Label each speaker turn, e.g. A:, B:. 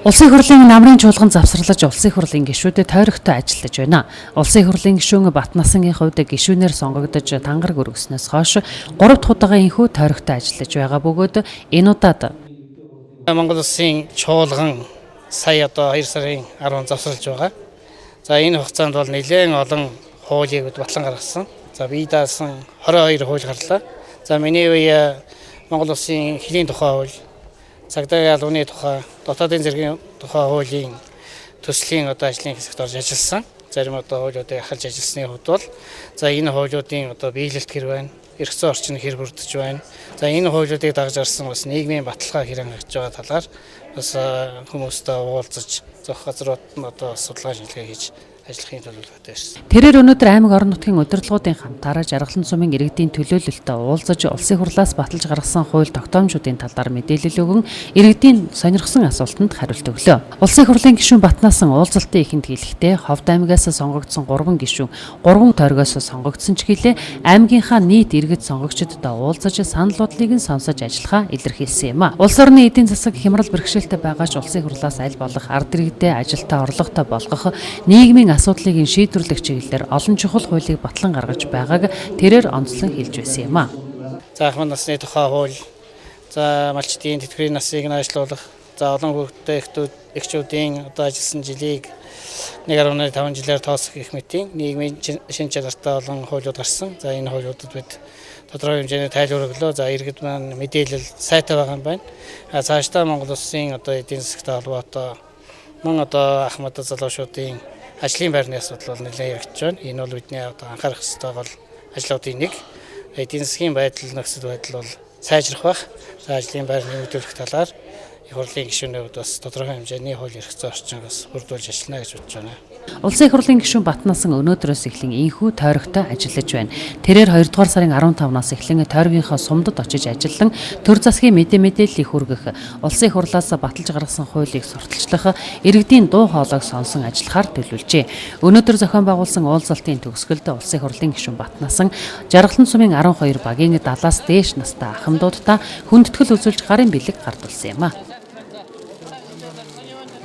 A: Улсын хурлын намрын чуулган завсарлаж улсын хурлын гишүүдэд тойрогтой ажиллаж байна. Улсын хурлын гишүүн Батнасангийн хувьд гишүүнээр сонгогдож тангараг өргөснөөс хойш 3 дахь удаага энхүү тойрогтой ажиллаж байгаа бөгөөд энэ удаад
B: Монгол Улсын чуулган сая одоо 2 сарын 10 завсарлаж байгаа. За энэ хугацаанд бол нэлээд олон хуулийг батлан гаргасан. За бие даасан 22 хууль гарлаа. За миний үе Монгол Улсын хэлийн тухай хууль, цагдаагийн албаны тухай, дотоодын зэргийн тухай хуулийн төслийн одоо ажлын хэсэгт орж ажилласан. Зарим одоо хуулиудыг ахалж ажилласны хувьд бол за энэ хуулиудын одоо биелэлт хэр байна, эрх зүйн орчин хэр бүрдэж байна. За энэ хуулиудыг дагаж арсан бас нийгмийн баталгаа хэрэг гарч байгаа талаар бас хүмүүстэй уулзаж зөх газрууд нь одоо судалгаа шинжилгээ хийж ажиллахын төлөвлөгөөтэй байсан.
A: Тэрээр өнөөдөр аймаг орон нутгийн удирдлагуудын хамтаараа Жаргалан сумын иргэдийн төлөөлөлтөд уулзаж улсын хурлаас баталж гаргасан хууль тогтоомжуудын талаар мэдээлэл өгөн иргэдийн сонирхсан асуултанд хариулт өглөө. Улсын хурлын гишүүн Батнасан уулзалтын эхэнд хэлэхдээ Ховд аймагаас сонгогдсон 3 гишүүн 3 тойрогоос сонгогдсон ч гэлээ аймгийнхаа нийт иргэд сонгогчдод уулзаж санал бодлыг нь сонсож ажиллахаа илэрхийлсэн юм а. Улс орны эдийн засаг хямрал бэрхшээлтэй байгаа ч улсын хурлаас аль болох ард иргэдэд ажилтаа орлоготой болгох нийгмийн асуудлыг шийдвэрлэх чиглэлээр олон чухал хуулийг батлан гаргаж байгааг тэрээр онцлон хэлж байсан юм а.
B: За ахмад насны тухай хууль, за малчдын тэтгэврийн насыг наашлуулах, за олон хүүхдтэй эхчүүдийн одоо ажилласан жилийг 1.5 жилээр тоосох гэх мэтийн нийгмийн шин чанартай олон хуулиуд гарсан. За энэ хуулиудад бид тодорхой хэмжээний тайлбар өглөө. За иргэд маань мэдээлэл сайтай байгаа юм байна. Цаашдаа Монгол Улсын одоо эдийн засагтай холбоотой мөн одоо ахмад залуучуудын ажлын байрны асуудал бол нэлээд яригдж байна. Энэ бол бидний одоо анхаарах ёстой гол ажлуудын нэг. Эдийн засгийн байдал нөхцөл байдал бол сайжрах бах. За ажлын байр нэмэгдүүлэх талаар их хурлын гишүүнээ бас тодорхой хэмжээний хууль эрх зүйн орчин бас бүрдүүлж ажиллана гэж бодож байна.
A: Улсын хурлын гишүүн Батнасан өнөөдрөөс эхлэн энхүү тойрогтой ажиллаж байна. Тэрээр 2 дугаар сарын 15-наас эхлэн тойрогийнхоо сумдад очиж ажиллан төр засгийн мэдээллийг хүргэх, улсын хурлаас баталж гаргасан хуулийг сурталчлах, иргэдийн дуу хоолойг сонсон ажиллахаар төлөвлөжээ. Өнөөдөр зохион байгуулсан уулзалтын төгсгөлд улсын хурлын гишүүн Батнасан Жаргалан сумын 12 багийн 70-аас дээш настай ахмадуудаа хүндэтгэл үзүүлж гарын бэлэг гардуулсан юм а.